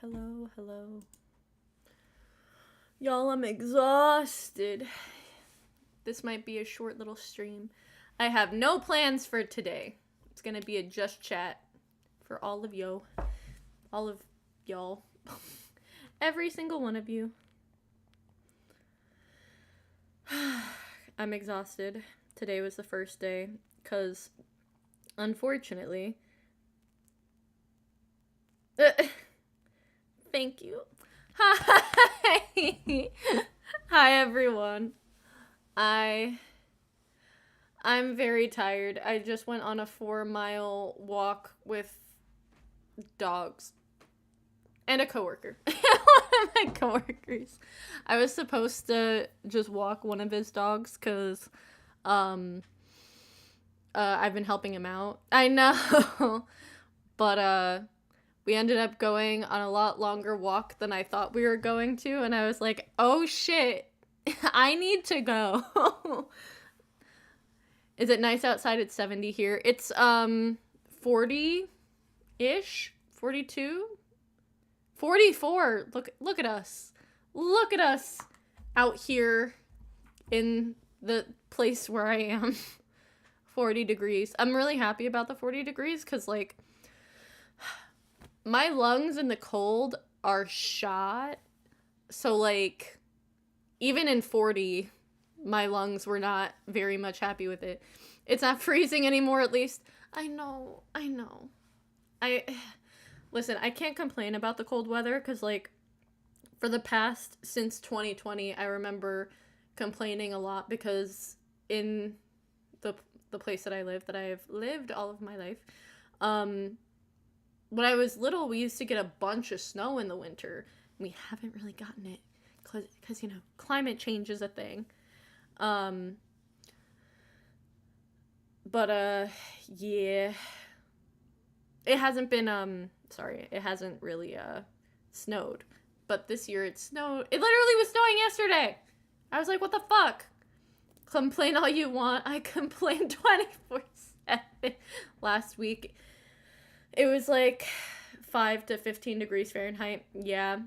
Hello. Y'all, I'm exhausted. This might be a short little stream. I have no plans for today. It's gonna be a just chat for all of y'all. Every single one of you. I'm exhausted. Today was the first day, because, unfortunately... Thank you. Hi! Hi, everyone. I'm very tired. I just went on a 4-mile walk with dogs. And a coworker. One of my coworkers. I was supposed to just walk one of his dogs, because, I've been helping him out. I know. But, we ended up going on a lot longer walk than I thought we were going to, and I was like, oh shit, I need to go. Is it nice outside? It's 70 here. It's 40-ish, 42, 44. Look at us. Look at us out here in the place where I am. 40 degrees. I'm really happy about the 40 degrees, because, like, my lungs in the cold are shot. So, like, even in 40, my lungs were not very much happy with it. It's not freezing anymore, at least. I know. Listen, I can't complain about the cold weather, because, like, for the past, since 2020, I remember complaining a lot, because in the place that I live, that I have lived all of my life, when I was little, we used to get a bunch of snow in the winter. We haven't really gotten it, because, you know, climate change is a thing. Yeah. It hasn't been, it hasn't really, snowed. But this year it snowed. It literally was snowing yesterday! I was like, what the fuck? Complain all you want. I complained 24/7 last week. It was like 5 to 15 degrees Fahrenheit. Yeah.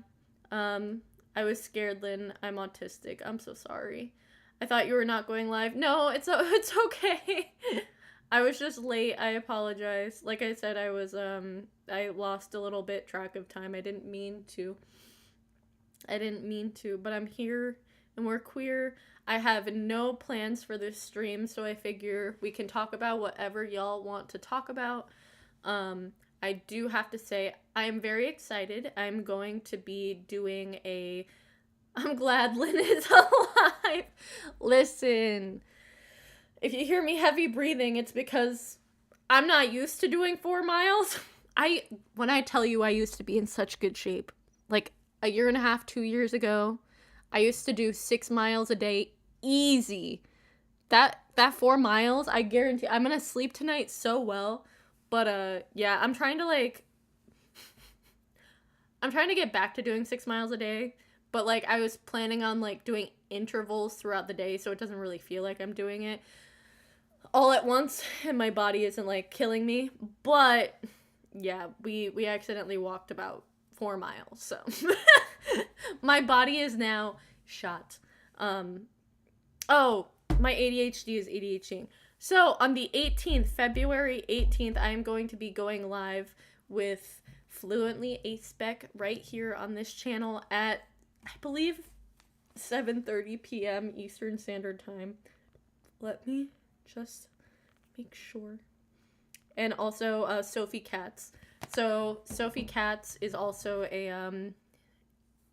I was scared, Lynn. I'm autistic. I'm so sorry. I thought you were not going live. No, it's okay. I was just late. I apologize. Like I said, I lost a little bit track of time. I didn't mean to, but I'm here and we're queer. I have no plans for this stream, so I figure we can talk about whatever y'all want to talk about. I do have to say, I'm very excited. I'm going to be doing I'm glad Lynn is alive. Listen, if you hear me heavy breathing, it's because I'm not used to doing 4 miles. When I tell you I used to be in such good shape, like a year and a half, 2 years ago, I used to do 6 miles a day, easy. That 4 miles, I guarantee, I'm gonna sleep tonight so well. But, yeah, I'm trying to get back to doing 6 miles a day, but, like, I was planning on, like, doing intervals throughout the day, so it doesn't really feel like I'm doing it all at once, and my body isn't, like, killing me. But, yeah, we accidentally walked about 4 miles, so my body is now shot. Oh, my ADHD is ADHD. So, on the 18th, February 18th, I am going to be going live with Fluently A-Spec right here on this channel at, I believe, 7:30 p.m. Eastern Standard Time. Let me just make sure. And also, Sophie Katz. So, Sophie Katz is also a,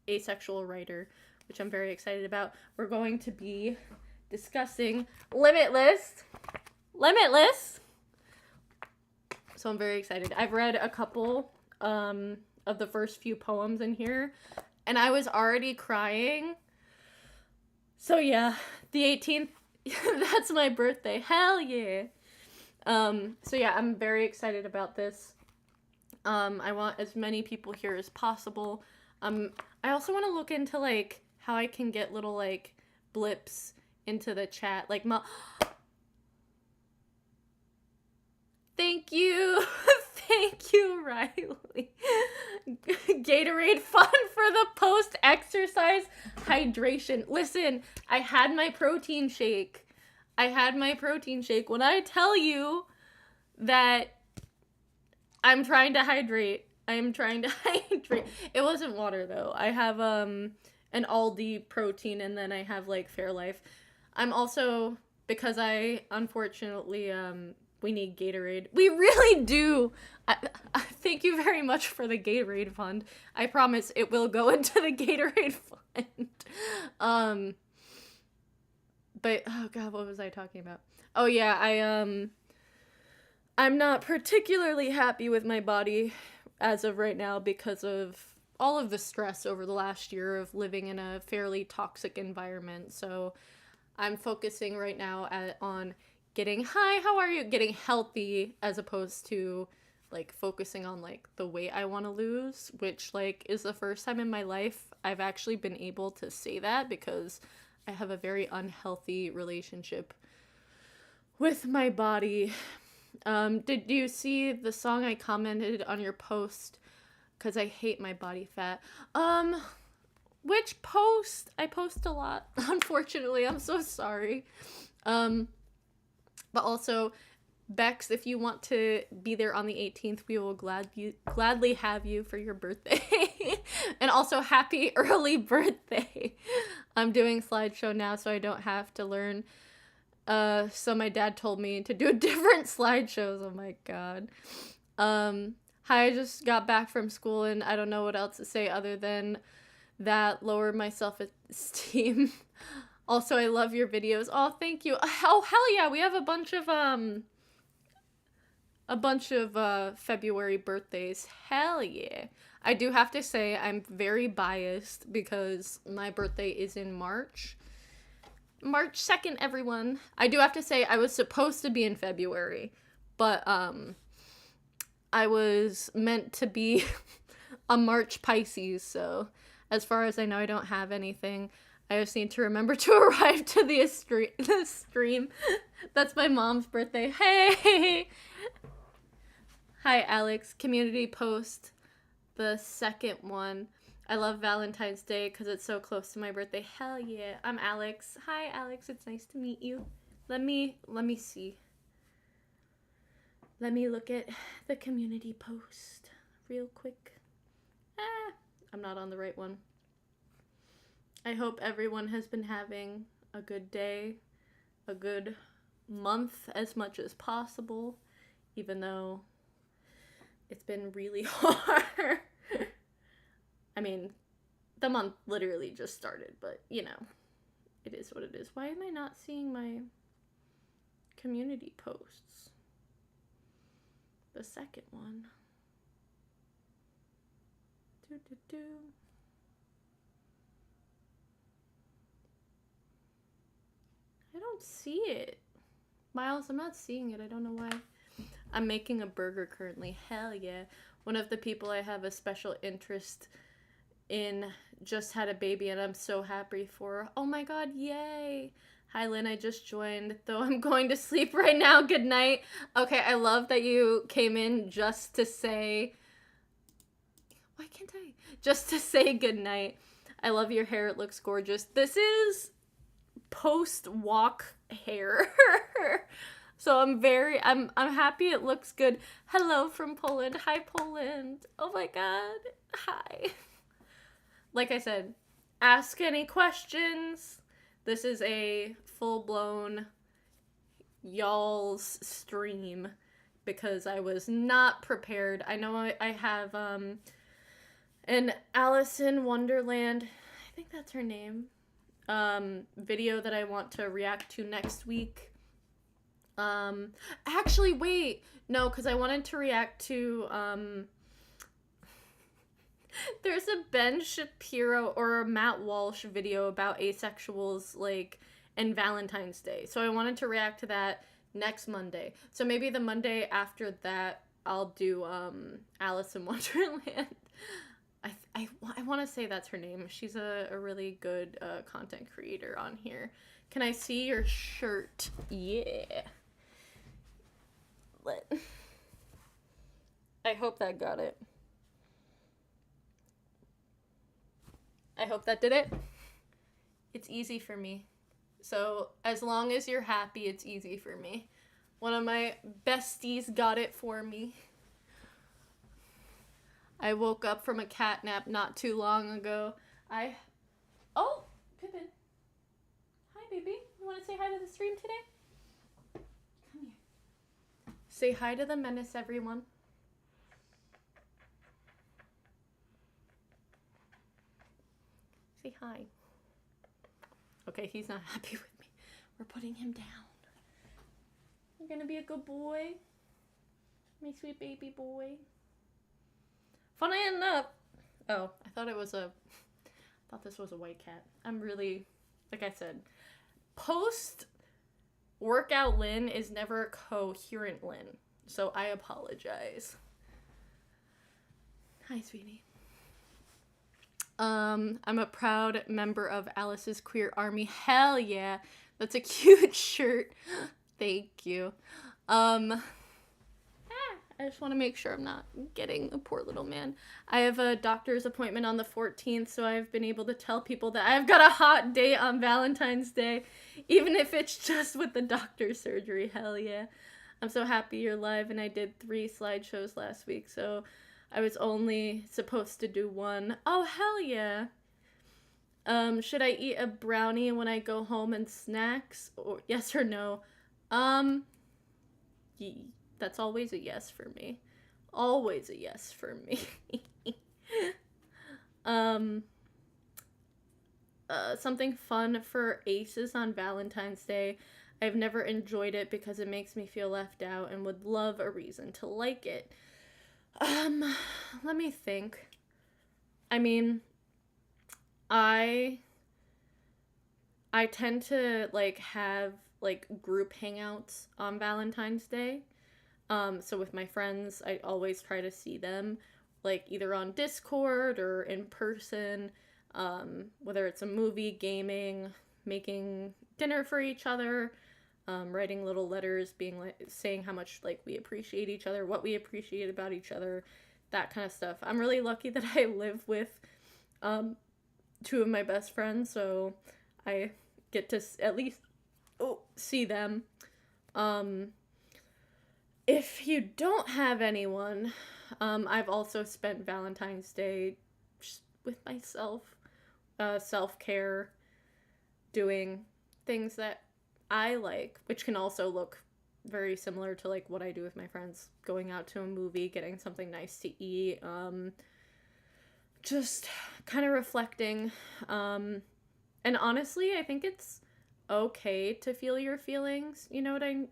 asexual writer, which I'm very excited about. We're going to be discussing Limitless. So I'm very excited. I've read a couple of the first few poems in here, and I was already crying. So yeah, the 18th, that's my birthday. Hell yeah. So yeah, I'm very excited about this. I want as many people here as possible. I also want to look into, like, how I can get little, like, blips into the chat, like, Thank you, Riley. Gatorade fund for the post-exercise hydration. Listen, I had my protein shake. When I tell you that I'm trying to hydrate, It wasn't water, though. I have, an Aldi protein, and then I have, like, Fairlife. I'm also, because I, unfortunately, we need Gatorade. We really do. Thank you very much for the Gatorade fund. I promise it will go into the Gatorade fund. But, oh god, what was I talking about? Oh yeah, I'm not particularly happy with my body as of right now because of all of the stress over the last year of living in a fairly toxic environment. So I'm focusing right now on getting getting healthy, as opposed to like focusing on like the weight I want to lose, which like is the first time in my life I've actually been able to say that, because I have a very unhealthy relationship with my body. Did you see the song I commented on your post? Because I hate my body fat. Which post? I post a lot, unfortunately. I'm so sorry. But also, Bex, if you want to be there on the 18th, we will gladly have you for your birthday. And also, happy early birthday. I'm doing slideshow now, so I don't have to learn. So my dad told me to do different slideshows. Oh my god. Hi, I just got back from school, and I don't know what else to say other than that lower my self-esteem. Also, I love your videos. Oh, thank you. Oh, hell yeah, we have a bunch of February birthdays. Hell yeah. I do have to say I'm very biased because my birthday is in March. March 2nd, everyone. I do have to say I was supposed to be in February, but I was meant to be a March Pisces, so as far as I know, I don't have anything. I just need to remember to arrive to the stream. That's my mom's birthday. Hey! Hi, Alex. Community post, the second one. I love Valentine's Day because it's so close to my birthday. Hell yeah. I'm Alex. Hi, Alex. It's nice to meet you. Let me see. Let me look at the community post real quick. I'm not on the right one. I hope everyone has been having a good day, a good month as much as possible, even though it's been really hard. I mean, the month literally just started, but, you know, it is what it is. Why am I not seeing my community posts? The second one. I don't see it. Miles, I'm not seeing it. I don't know why. I'm making a burger currently. Hell yeah. One of the people I have a special interest in just had a baby, and I'm so happy for her. Oh my god, yay. Hi, Lynn, I just joined, though I'm going to sleep right now. Good night. Okay, I love that you came in just to say... Why can't I? Just to say good night. I love your hair. It looks gorgeous. This is post-walk hair. So I'm happy it looks good. Hello from Poland. Hi, Poland. Oh my god. Hi. Like I said, ask any questions. This is a full-blown y'all's stream because I was not prepared. I know I have an Alice in Wonderland, I think that's her name, video that I want to react to next week. Actually, wait, no, because I wanted to react to, there's a Ben Shapiro or a Matt Walsh video about asexuals, like, and Valentine's Day. So I wanted to react to that next Monday. So maybe the Monday after that, I'll do, Alice in Wonderland. I want to say that's her name. She's a really good, content creator on here. Can I see your shirt? Yeah. I hope that got it. I hope that did it. It's easy for me. So as long as you're happy, it's easy for me. One of my besties got it for me. I woke up from a cat nap not too long ago. Oh, Pippin. Hi, baby. You want to say hi to the stream today? Come here. Say hi to the menace, everyone. Say hi. Okay, he's not happy with me. We're putting him down. You're gonna be a good boy. My sweet baby boy. Funny enough. Oh, I thought this was a white cat. I'm really, like I said, post-workout Lynn is never coherent Lynn. So I apologize. Hi, sweetie. I'm a proud member of Alice's Queer Army. Hell yeah. That's a cute shirt. Thank you. I just want to make sure I'm not getting a poor little man. I have a doctor's appointment on the 14th, so I've been able to tell people that I've got a hot date on Valentine's Day, even if it's just with the doctor's surgery. Hell yeah. I'm so happy you're live, and I did 3 slideshows last week, so I was only supposed to do 1. Oh, hell yeah. Should I eat a brownie when I go home and snacks? Or yes or no? That's always a yes for me. Always a yes for me. Something fun for aces on Valentine's Day. I've never enjoyed it because it makes me feel left out and would love a reason to like it. Let me think. I mean, I tend to, like, have, like, group hangouts on Valentine's Day. So with my friends, I always try to see them, like, either on Discord or in person, whether it's a movie, gaming, making dinner for each other, writing little letters, being like, saying how much, like, we appreciate each other, what we appreciate about each other, that kind of stuff. I'm really lucky that I live with, 2 of my best friends, so I get to at least see them. If you don't have anyone, I've also spent Valentine's Day just with myself, self-care, doing things that I like, which can also look very similar to, like, what I do with my friends, going out to a movie, getting something nice to eat, just kind of reflecting, and honestly, I think it's okay to feel your feelings, you know what I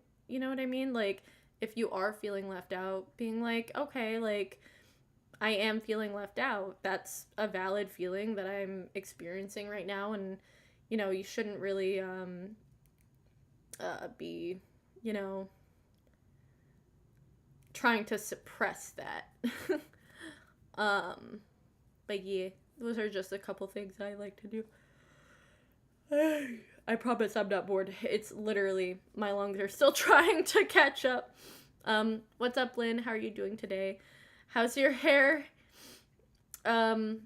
mean? Like, if you are feeling left out, being like, okay, like, I am feeling left out. That's a valid feeling that I'm experiencing right now, and, you know, you shouldn't really, be, you know, trying to suppress that. But yeah, those are just a couple things I like to do. I promise I'm not bored. It's literally, my lungs are still trying to catch up. What's up, Lynn? How are you doing today? How's your hair? I'm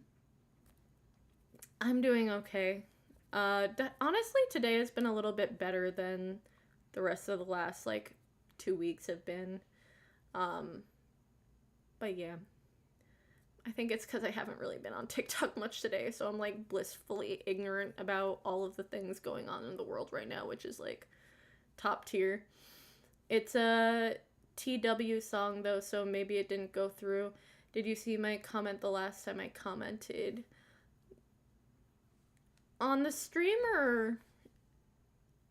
doing okay. Honestly, today has been a little bit better than the rest of the last, like, 2 weeks have been. But yeah. I think it's because I haven't really been on TikTok much today, so I'm, like, blissfully ignorant about all of the things going on in the world right now, which is, like, top tier. It's a TW song, though, so maybe it didn't go through. Did you see my comment the last time I commented? On the stream or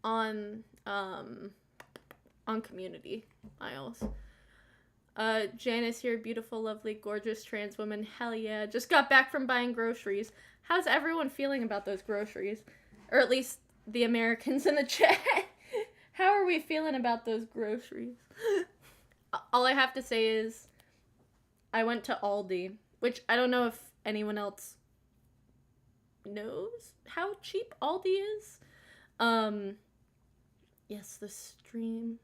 on community aisles? Janice here, beautiful, lovely, gorgeous trans woman. Hell yeah. Just got back from buying groceries. How's everyone feeling about those groceries? Or at least the Americans in the chat. How are we feeling about those groceries? All I have to say is I went to Aldi, which I don't know if anyone else knows how cheap Aldi is. Yes, the stream.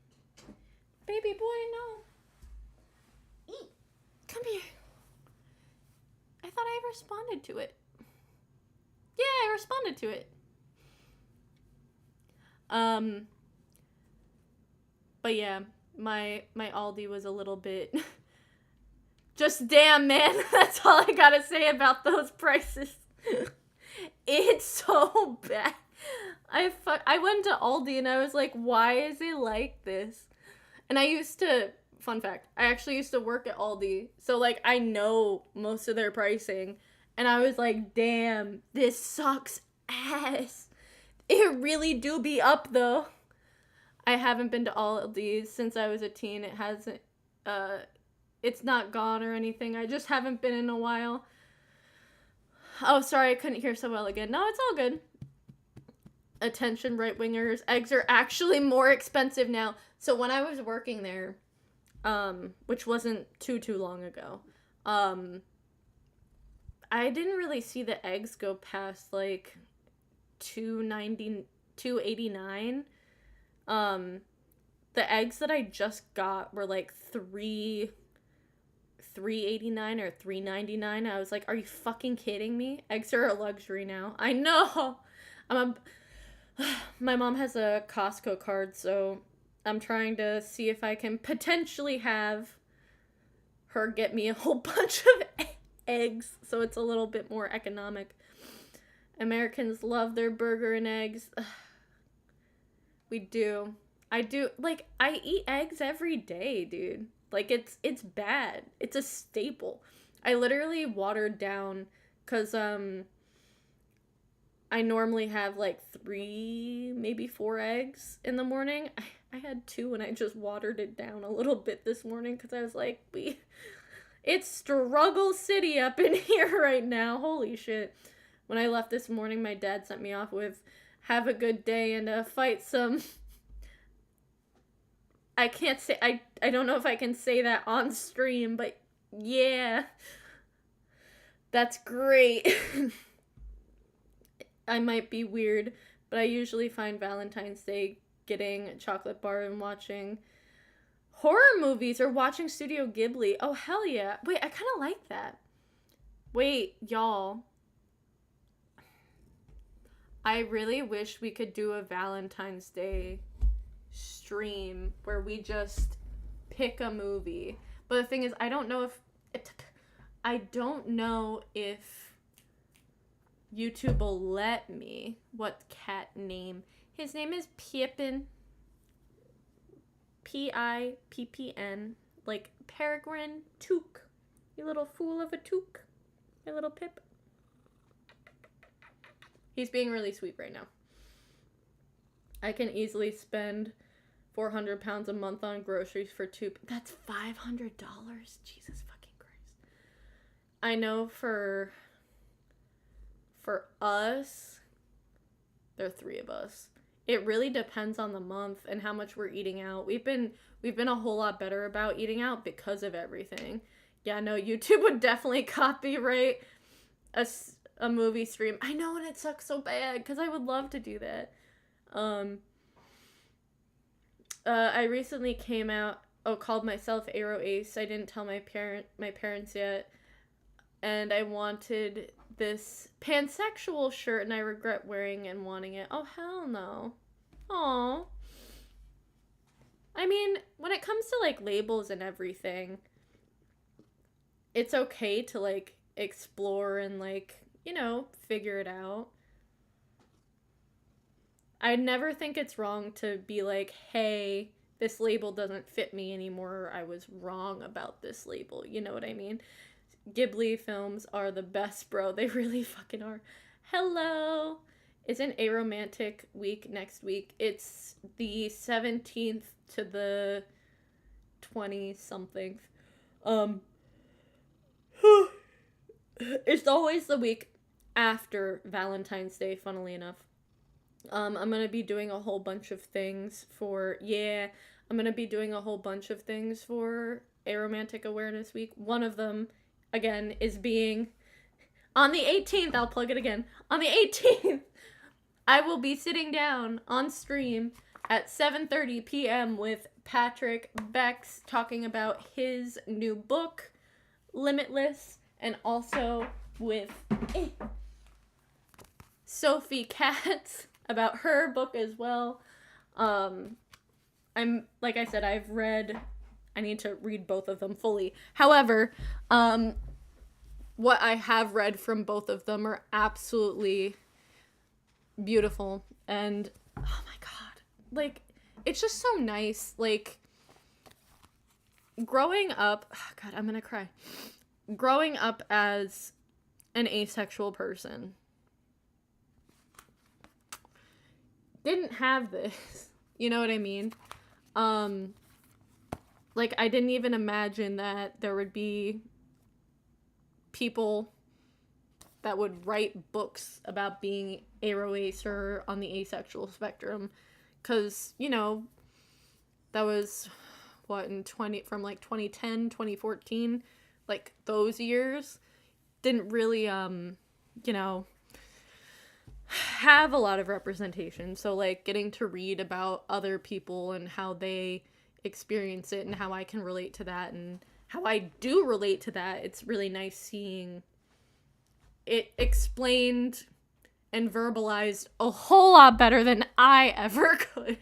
Baby boy, no. Eat. Come here. I thought I responded to it. responded to it. But yeah, my Aldi was a little bit just damn, man. That's all I gotta say about those prices. It's so bad. I went to Aldi and I was like, why is it like this? And fun fact, I actually used to work at Aldi, so like I know most of their pricing, and I was like, damn, this sucks ass. It really do be up though. I haven't been to Aldi's since I was a teen. It hasn't, it's not gone or anything. I just haven't been in a while. Oh, sorry, I couldn't hear so well again. No, it's all good. Attention, right-wingers. Eggs are actually more expensive now. So when I was working there, which wasn't too long ago, I didn't really see the eggs go past like $2.90, $2.89. The eggs that I just got were like $3.89 or $3.99. I was like, are you fucking kidding me? Eggs are a luxury now. I know. My mom has a Costco card, so I'm trying to see if I can potentially have her get me a whole bunch of eggs, so it's a little bit more economic. Americans love their burger and eggs. We do. I do. Like, I eat eggs every day, dude. Like, it's bad. It's a staple. I literally watered down, because, I normally have like 3, maybe 4 eggs in the morning. I had 2 and I just watered it down a little bit this morning because I was like, it's struggle city up in here right now. Holy shit. When I left this morning, my dad sent me off with, have a good day and fight some. I can't say, I don't know if I can say that on stream, but yeah. That's great. I might be weird, but I usually find Valentine's Day getting a chocolate bar and watching horror movies or watching Studio Ghibli. Oh, hell yeah. Wait, I kind of like that. Wait, y'all. I really wish we could do a Valentine's Day stream where we just pick a movie. But the thing is, I don't know if YouTube will let me. What cat name? His name is Pippin. Pippn. Like Peregrine Took. You little fool of a Took. My little Pip. He's being really sweet right now. I can easily spend 400 pounds a month on groceries for 2. That's $500. Jesus fucking Christ. I know for us, there are 3 of us. It really depends on the month and how much we're eating out. We've been a whole lot better about eating out because of everything. Yeah, no, YouTube would definitely copyright a movie stream. I know, and it sucks so bad because I would love to do that. I recently called myself Aero Ace. I didn't tell my parents yet. And I wanted this pansexual shirt, and I regret wearing and wanting it. Oh, hell no. Aw. I mean, when it comes to, like, labels and everything, it's okay to, like, explore and, like, you know, figure it out. I never think it's wrong to be like, hey, this label doesn't fit me anymore, or I was wrong about this label. You know what I mean? Ghibli films are the best, bro. They really fucking are. Hello! Isn't Aromantic Week next week? It's the 17th to the 20-something. It's always the week after Valentine's Day, funnily enough. I'm gonna be doing a whole bunch of things for Aromantic Awareness Week. One of them, again, is being on the 18th. I'll plug it again. On the 18th, I will be sitting down on stream at 7:30 p.m. with Patrick Bex talking about his new book, Limitless, and also with Sophie Katz about her book as well. I'm like I said, I need to read both of them fully. However, what I have read from both of them are absolutely beautiful, and oh my god, like it's just so nice. Like growing up, oh god, I'm gonna cry. Growing up as an asexual person, didn't have this. You know what I mean? Like I didn't even imagine that there would be people that would write books about being aroace or on the asexual spectrum, because you know that was what in 20 from like 2010 2014, like those years didn't really you know have a lot of representation. So like getting to read about other people and how they experience it and how I can relate to that and how I do relate to that, it's really nice seeing it explained and verbalized a whole lot better than I ever could.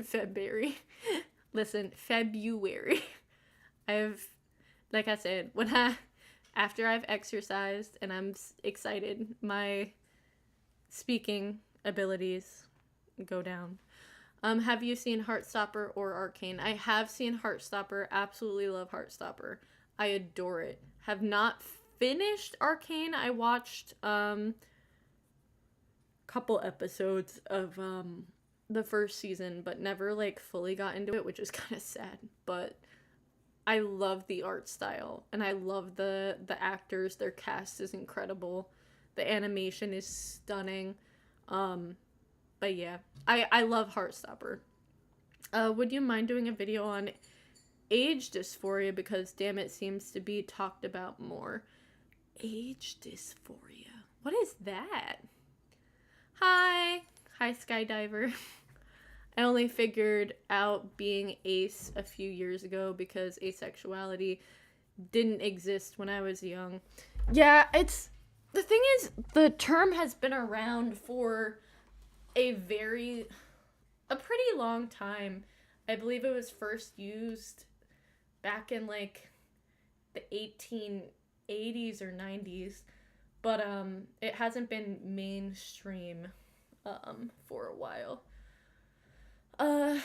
February. Listen, February. Like I said, after I've exercised and I'm excited, my speaking abilities go down. Have you seen Heartstopper or Arcane? I have seen Heartstopper. Absolutely love Heartstopper. I adore it. Have not finished Arcane. I watched couple episodes of the first season, but never like fully got into it, which is kind of sad. But I love the art style and I love the actors. Their cast is incredible. The animation is stunning. But yeah, I love Heartstopper. Would you mind doing a video on age dysphoria, because damn, it seems to be talked about more. Age dysphoria. What is that? Hi Skydiver. I only figured out being ace a few years ago because asexuality didn't exist when I was young. Yeah, the thing is, the term has been around for a pretty long time. I believe it was first used back in like the 1880s or 90s, but it hasn't been mainstream for a while. Blah,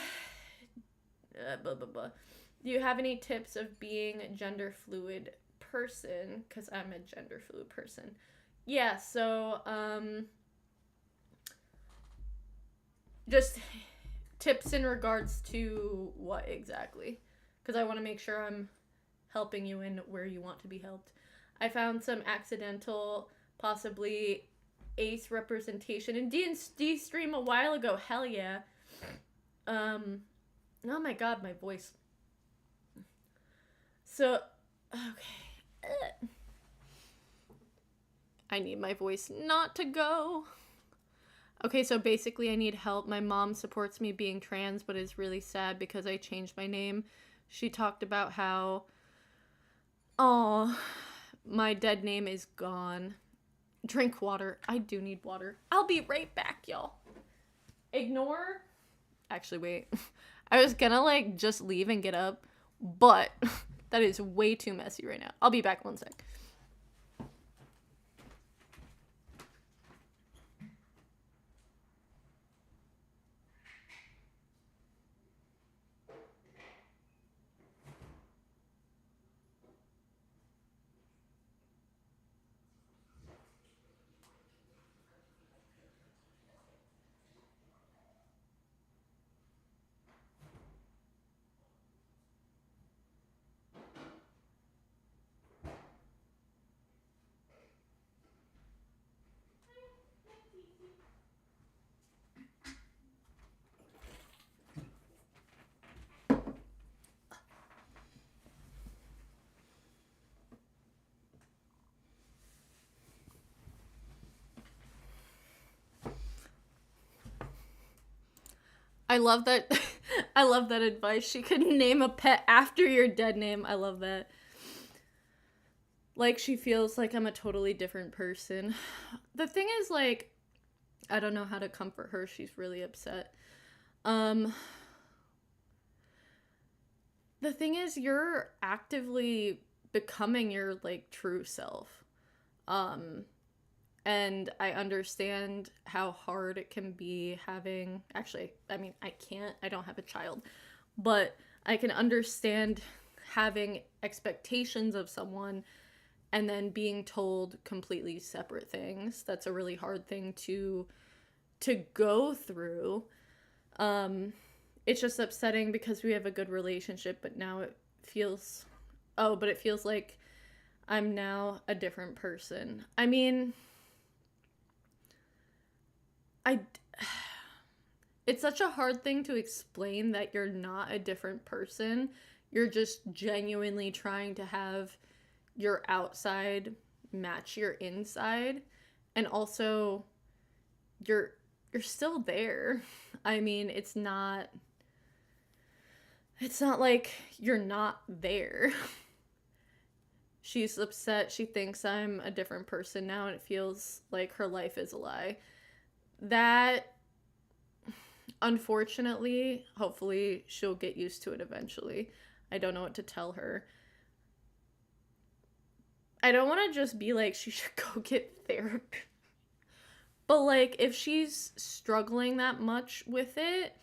blah, blah. Do you have any tips of being a gender fluid person? Because I'm a gender fluid person. Yeah, so just tips in regards to what exactly? Because I want to make sure I'm helping you in where you want to be helped. I found some accidental, possibly ace representation in D&D stream a while ago. Hell yeah. Oh my god, my voice. So, okay. I need my voice not to go. Okay, so basically I need help. My mom supports me being trans, but is really sad because I changed my name. She talked about how, my dead name is gone. Drink water. I do need water. I'll be right back, y'all. Ignore. Actually, wait. I was gonna, like, just leave and get up, but that is way too messy right now. I'll be back one sec. I love that. I love that advice. She could name a pet after your dead name. I love that. like she feels like I'm a totally different person. The thing is, like, I don't know how to comfort her. She's really upset. The thing is, you're actively becoming your, like, true self. And I understand how hard it can be having, actually, I mean, I don't have a child, but I can understand having expectations of someone and then being told completely separate things. That's a really hard thing to go through. It's just upsetting because we have a good relationship, but now it feels like I'm now a different person. I mean, it's such a hard thing to explain that you're not a different person. You're just genuinely trying to have your outside match your inside, and also you're still there. I mean, it's not like you're not there. She's upset. She thinks I'm a different person now, and it feels like her life is a lie. That, unfortunately, hopefully she'll get used to it eventually. I don't know what to tell her. I don't want to just be like, she should go get therapy. But, like, if she's struggling that much with it,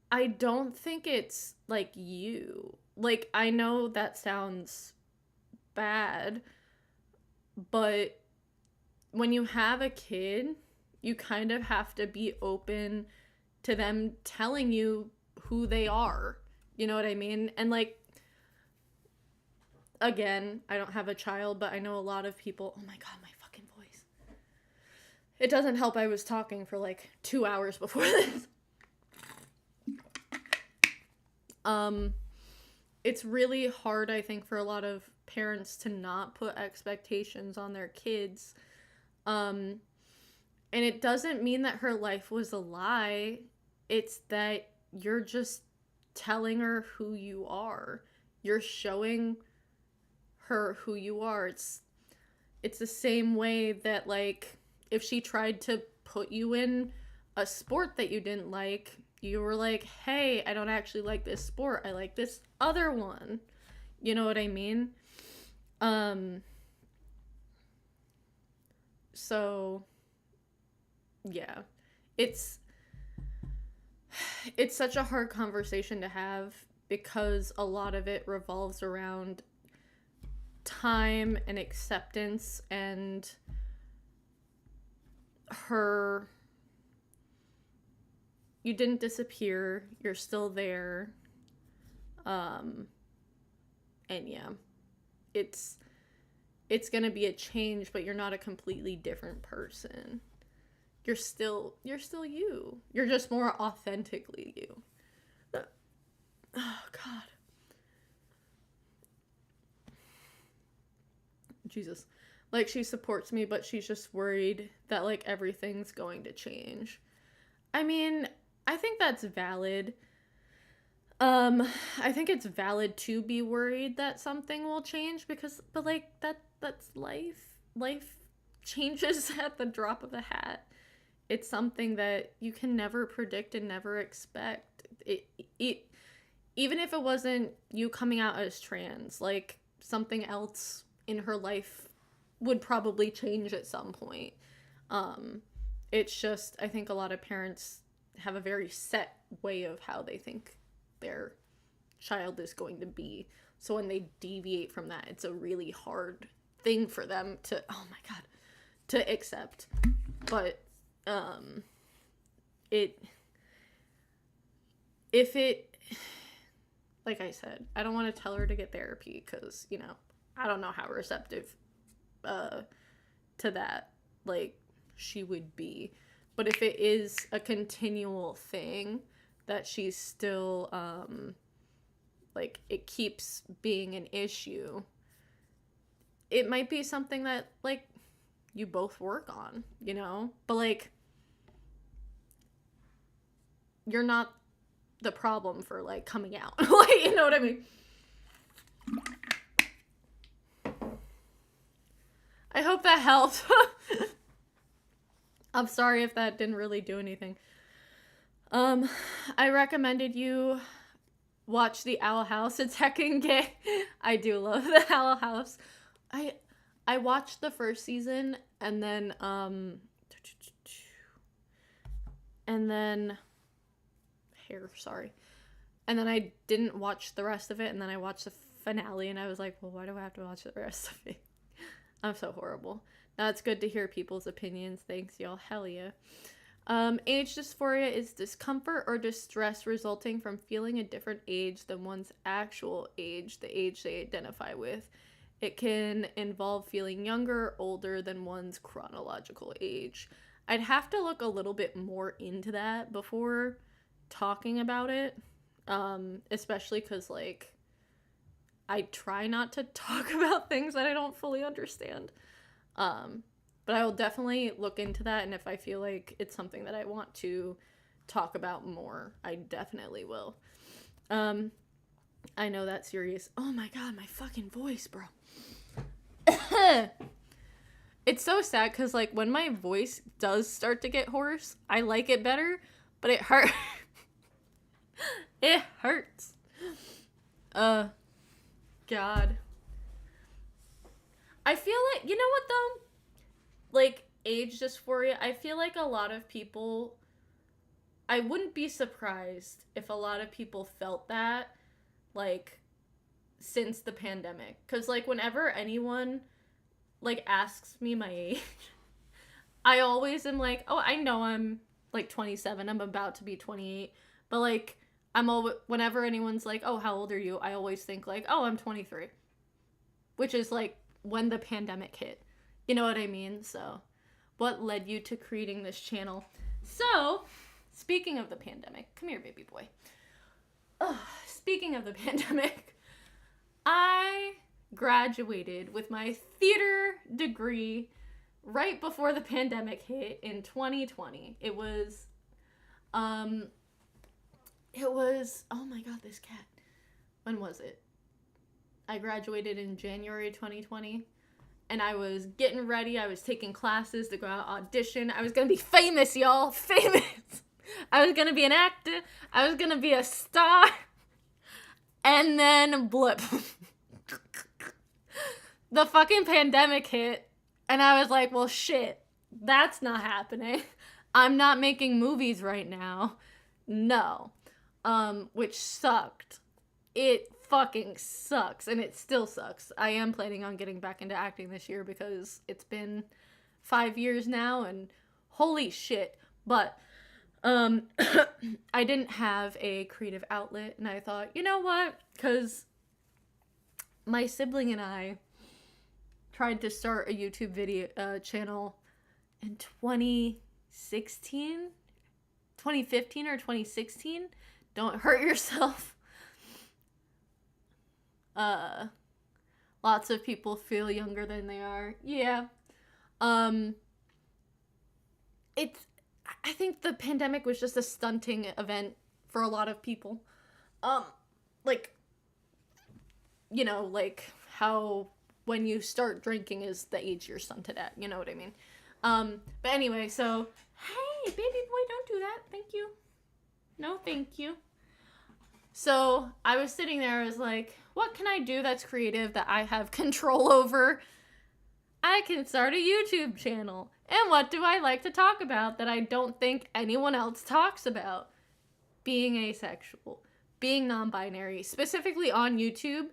I don't think it's, like, you. Like, I know that sounds bad, but when you have a kid, you kind of have to be open to them telling you who they are. You know what I mean? And, like, again, I don't have a child, but I know a lot of people. Oh my god, my fucking voice. It doesn't help I was talking for like 2 hours before this. It's really hard, I think, for a lot of parents to not put expectations on their kids. And it doesn't mean that her life was a lie. It's that you're just telling her who you are. You're showing her who you are. It's the same way that, like, if she tried to put you in a sport that you didn't like, you were like, hey, I don't actually like this sport. I like this other one. You know what I mean? So, yeah. It's such a hard conversation to have because a lot of it revolves around time and acceptance and her. You didn't disappear, you're still there. And yeah, it's gonna be a change, but you're not a completely different person. You're still you. You're just more authentically you. Oh god, Jesus. Like, she supports me, but she's just worried that, like, everything's going to change. I mean, I think that's valid. I think it's valid to be worried that something will change but like, that's life. Life changes at the drop of a hat. It's something that you can never predict and never expect. It even if it wasn't you coming out as trans, like, something else in her life would probably change at some point. It's just, I think a lot of parents have a very set way of how they think their child is going to be. So when they deviate from that, it's a really hard thing for them to, oh my god, to accept. But, like I said, I don't want to tell her to get therapy because, you know, I don't know how receptive, to that, like, she would be. But if it is a continual thing that she's still, like, it keeps being an issue, it might be something that, like, you both work on, you know? But, like, you're not the problem for, like, coming out. Like, you know what I mean? I hope that helped. I'm sorry if that didn't really do anything. I recommended you watch the Owl House. It's heckin' gay. I do love the Owl House. I watched the first season and then sorry. And then I didn't watch the rest of it, and then I watched the finale and I was like, well, why do I have to watch the rest of it? I'm so horrible. Now it's good to hear people's opinions. Thanks, y'all. Hell yeah. Age dysphoria is discomfort or distress resulting from feeling a different age than one's actual age, the age they identify with. It can involve feeling younger or older than one's chronological age. I'd have to look a little bit more into that before talking about it, especially because, like, I try not to talk about things that I don't fully understand. But I will definitely look into that, and if I feel like it's something that I want to talk about more, I definitely will. I know that's serious. Oh my god, my fucking voice, bro. It's so sad because, like, when my voice does start to get hoarse, I like it better, but it hurts. It hurts. God. I feel like, you know what, though? Like, age dysphoria, I feel like a lot of people, I wouldn't be surprised if a lot of people felt that, like, since the pandemic. Because, like, whenever anyone, like, asks me my age, I always am like, oh, I know I'm, like, 27, I'm about to be 28, but, like, whenever anyone's like, oh, how old are you? I always think, like, oh, I'm 23. Which is, like, when the pandemic hit. You know what I mean? So, what led you to creating this channel? So, speaking of the pandemic, come here, baby boy. Speaking of the pandemic, I graduated with my theater degree right before the pandemic hit in 2020. It was, oh my god, this cat. When was it? I graduated in January 2020. And I was getting ready. I was taking classes to go out audition. I was going to be famous, y'all. Famous. I was going to be an actor. I was going to be a star. And then blip. The fucking pandemic hit. And I was like, well, shit. That's not happening. I'm not making movies right now. No. Which sucked. It fucking sucks, and it still sucks. I am planning on getting back into acting this year because it's been 5 years now, and holy shit. But I didn't have a creative outlet, and I thought, you know what? Because my sibling and I tried to start a YouTube video channel in 2015 or 2016. Don't hurt yourself. Lots of people feel younger than they are. Yeah. I think the pandemic was just a stunting event for a lot of people. Like, you know, like how when you start drinking is the age you're stunted at, you know what I mean? But anyway, so, hey, baby boy, don't do that. Thank you. No, thank you. So I was sitting there, I was like, what can I do that's creative that I have control over? I can start a YouTube channel. And what do I like to talk about that I don't think anyone else talks about? Being asexual, being non-binary, specifically on YouTube,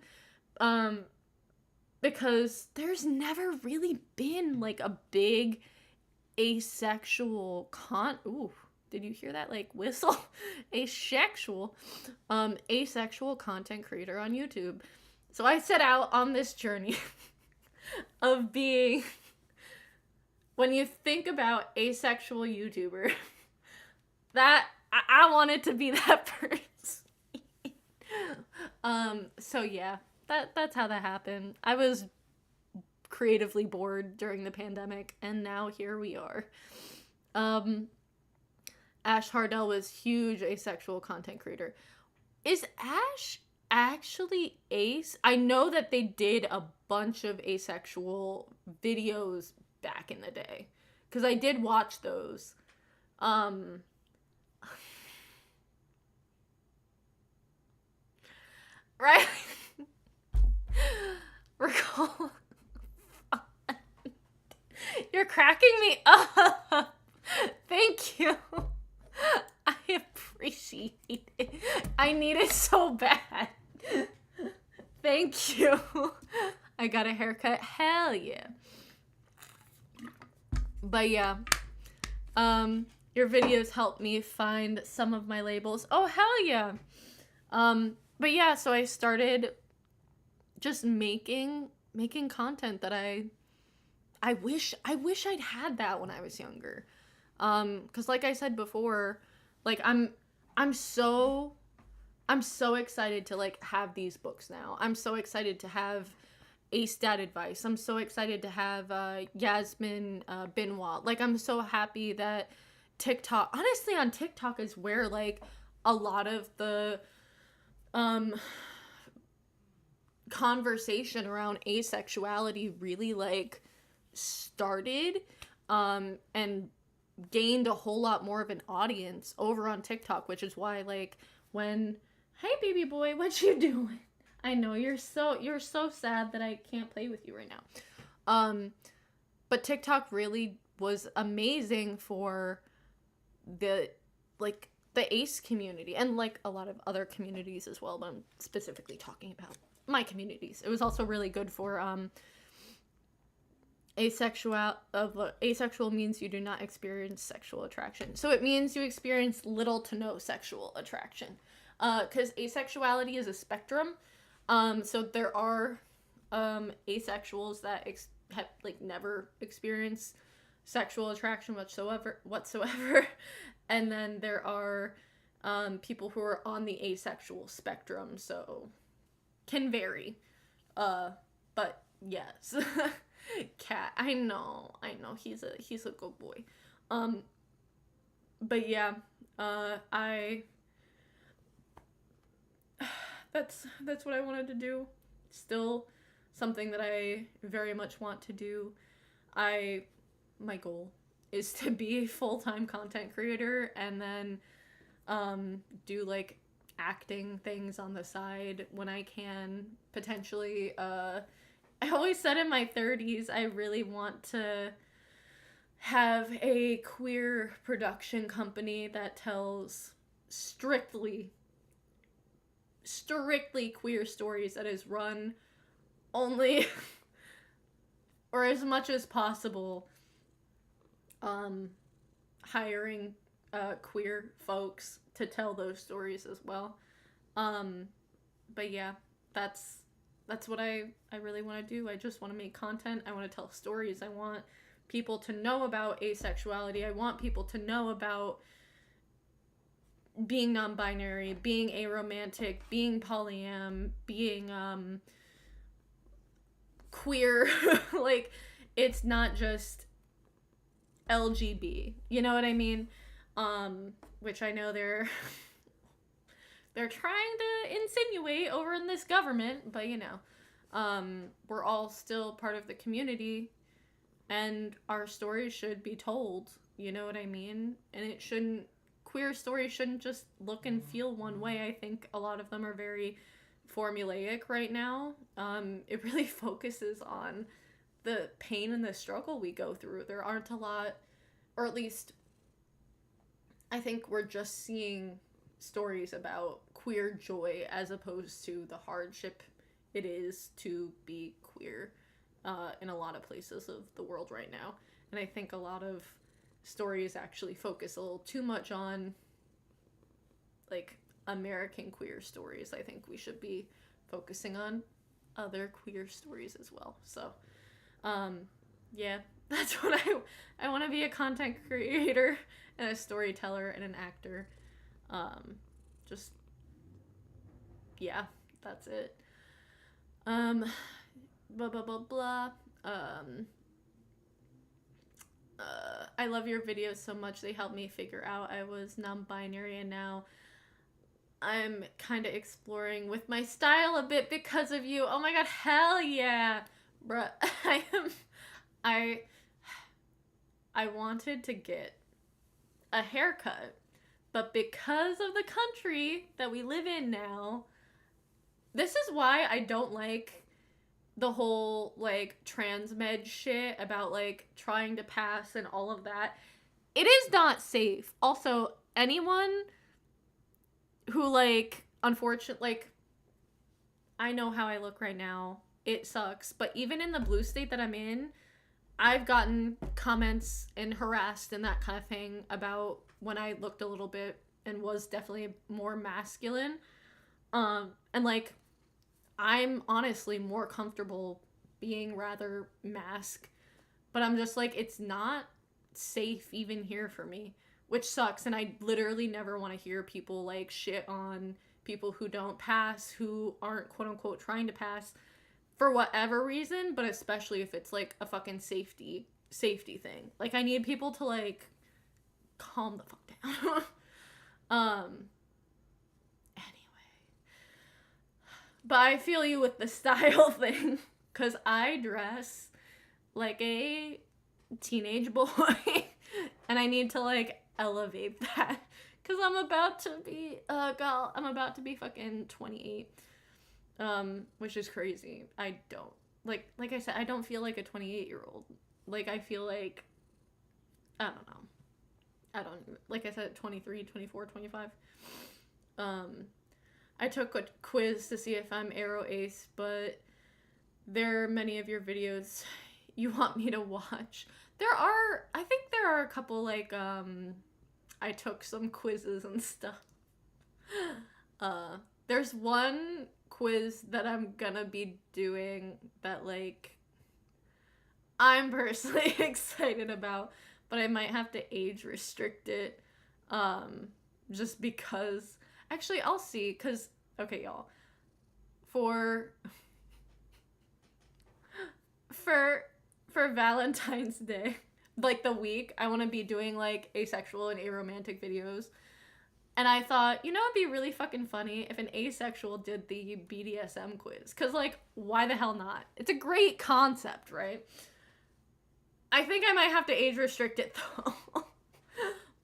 because there's never really been like a big asexual ooh. Did you hear that, like, whistle? Asexual content creator on YouTube. So I set out on this journey of being, when you think about asexual YouTuber, that, I wanted to be that person. So yeah, that's how that happened. I was creatively bored during the pandemic, and now here we are. Ash Hardell was huge asexual content creator. Is Ash actually I know that they did a bunch of asexual videos back in the day, because I did watch those. Um, right? Recall. You're cracking me up. Thank you. I appreciate it. I need it so bad. Thank you. I got a haircut. Hell yeah. But yeah. Your videos helped me find some of my labels. Oh, hell yeah. But yeah, so I started just making content that I wish I'd had that when I was younger. Cuz like I said before, like I'm so excited to like have these books now. I'm so excited to have Ace Dad Advice. I'm so excited to have Yasmin Binwa. Like, I'm so happy that TikTok, honestly, on TikTok is where like a lot of the conversation around asexuality really like started and gained a whole lot more of an audience over on TikTok, which is why like when, hey baby boy, what you doing? I know you're so sad that I can't play with you right now. But TikTok really was amazing for the like the ace community and like a lot of other communities as well, but I'm specifically talking about my communities. It was also really good for asexual means you do not experience sexual attraction. So it means you experience little to no sexual attraction. Because asexuality is a spectrum. So there are asexuals that have like never experienced sexual attraction whatsoever. And then there are people who are on the asexual spectrum, so can vary. But yes. Cat, I know, he's a good boy. But yeah, I that's what I wanted to do. Still something that I very much want to do. My goal is to be a full-time content creator and then do like acting things on the side when I can, potentially. I always said in my 30s I really want to have a queer production company that tells strictly queer stories, that is run only or as much as possible hiring queer folks to tell those stories as well. But yeah, that's what I really want to do. I just want to make content. I want to tell stories. I want people to know about asexuality. I want people to know about being non-binary, being aromantic, being polyam, being queer. Like, it's not just LGB. You know what I mean? Which I know they're trying to insinuate over in this government, but you know, we're all still part of the community, and our stories should be told. You know what I mean? And queer stories shouldn't just look and feel one way. I think a lot of them are very formulaic right now. It really focuses on the pain and the struggle we go through. There aren't a lot, or at least I think we're just seeing stories about queer joy as opposed to the hardship it is to be queer in a lot of places of the world right now. And I think a lot of stories actually focus a little too much on like American queer stories. I think we should be focusing on other queer stories as well. So yeah, that's what I want to be, a content creator and a storyteller and an actor. Just yeah, that's it. Blah blah blah blah. I love your videos so much. They helped me figure out I was non-binary, and now I'm kind of exploring with my style a bit because of you. Oh my god, hell yeah. Bruh, I I wanted to get a haircut, but because of the country that we live in now, this is why I don't like the whole like trans med shit about like trying to pass and all of that. It is not safe. Also, anyone who like unfortunately like I know how I look right now. It sucks, but even in the blue state that I'm in, I've gotten comments and harassed and that kind of thing about when I looked a little bit and was definitely more masculine. And like I'm honestly more comfortable being rather mask, but I'm just like it's not safe even here for me, which sucks. And I literally never want to hear people like shit on people who don't pass, who aren't quote unquote trying to pass for whatever reason, but especially if it's like a fucking safety thing. Like I need people to like calm the fuck down. um anyway, but I feel you with the style thing cuz I dress like a teenage boy and I need to like elevate that cuz I'm about to be I'm about to be fucking 28. Which is crazy. I don't like I said, I don't feel like a 28-year-old. Like I feel like I don't know. I don't like I said 23, 24, 25. Um I took a quiz to see if I'm Aero Ace, but there are many of your videos you want me to watch. I think there are a couple like I took some quizzes and stuff. There's one quiz that I'm gonna be doing that like I'm personally excited about, but I might have to age restrict it. Just because actually I'll see cuz okay y'all. For for for Valentine's Day, like the week, I want to be doing like asexual and aromantic videos. And I thought, you know, it'd be really fucking funny if an asexual did the BDSM quiz. Because, like, why the hell not? It's a great concept, right? I think I might have to age restrict it, though.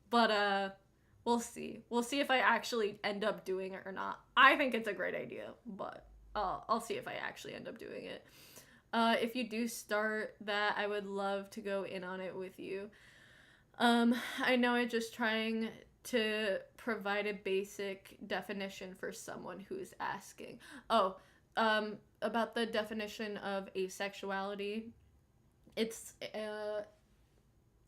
But, we'll see. We'll see if I actually end up doing it or not. I think it's a great idea, but I'll see if I actually end up doing it. If you do start that, I would love to go in on it with you. I know I'm just trying to provide a basic definition for someone who's asking. Oh, about the definition of asexuality. It's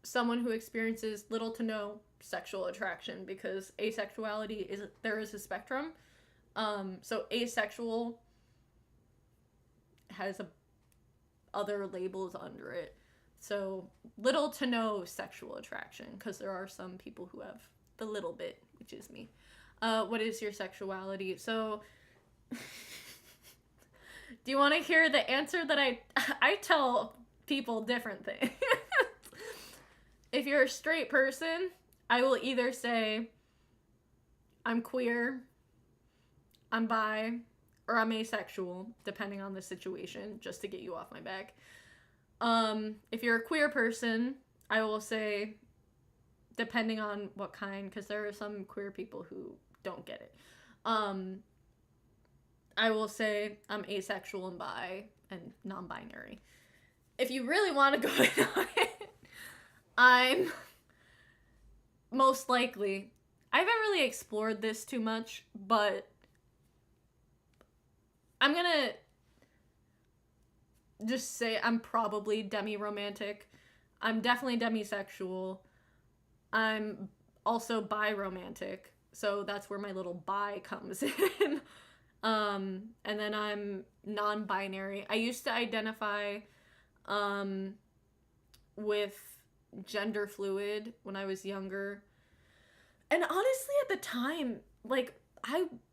someone who experiences little to no sexual attraction because asexuality there is a spectrum. So asexual has other labels under it. So little to no sexual attraction because there are some people who have the little bit, which is me. What is your sexuality? So do you want to hear the answer that I tell people different things? If you're a straight person, I will either say I'm queer, I'm bi, or I'm asexual, depending on the situation, just to get you off my back. If you're a queer person, I will say, depending on what kind, because there are some queer people who don't get it. I will say I'm asexual and bi and non-binary. If you really want to go in on it, I'm most likely, I haven't really explored this too much, but I'm gonna just say I'm probably demi-romantic. I'm definitely demisexual. I'm also bi-romantic, so that's where my little bi comes in. And then I'm non-binary. I used to identify with gender fluid when I was younger. And honestly, at the time, like,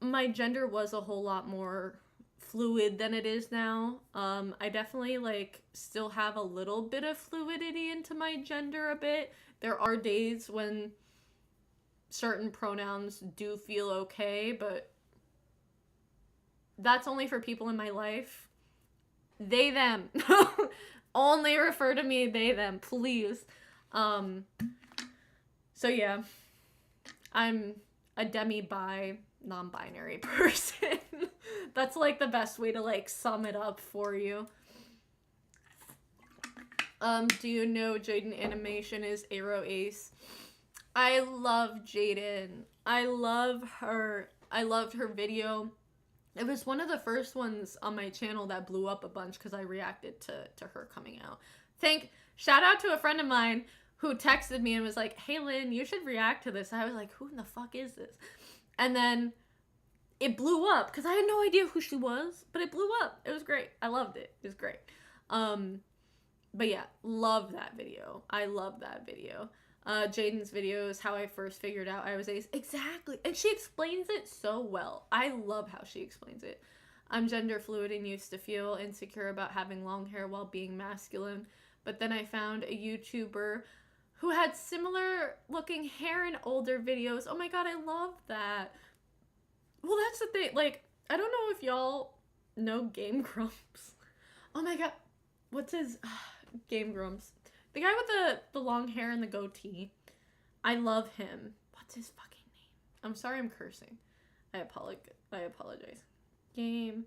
my gender was a whole lot more fluid than it is now. I definitely, like, still have a little bit of fluidity into my gender a bit. There are days when certain pronouns do feel okay, but that's only for people in my life. They, them. Only refer to me, they, them, please. So yeah, I'm a demi-bi, non-binary person. That's like the best way to like sum it up for you. Do you know Jaden Animation is Arrow Ace? I love Jaden. I love her. I loved her video. It was one of the first ones on my channel that blew up a bunch because I reacted to her coming out. Shout out to a friend of mine who texted me and was like, hey Lynn, you should react to this. And I was like, who in the fuck is this? And then it blew up because I had no idea who she was, but it blew up. It was great. I loved it. It was great. But yeah, love that video. I love that video. Jaden's video is how I first figured out I was ace. Exactly. And she explains it so well. I love how she explains it. I'm gender fluid and used to feel insecure about having long hair while being masculine. But then I found a YouTuber who had similar looking hair in older videos. Oh my god, I love that. Well, that's the thing. Like, I don't know if y'all know Game Grumps. Oh my god. What's his... Game Grumps. The guy with the long hair and the goatee. I love him. What's his fucking name? I'm sorry I'm cursing. I apologize. Game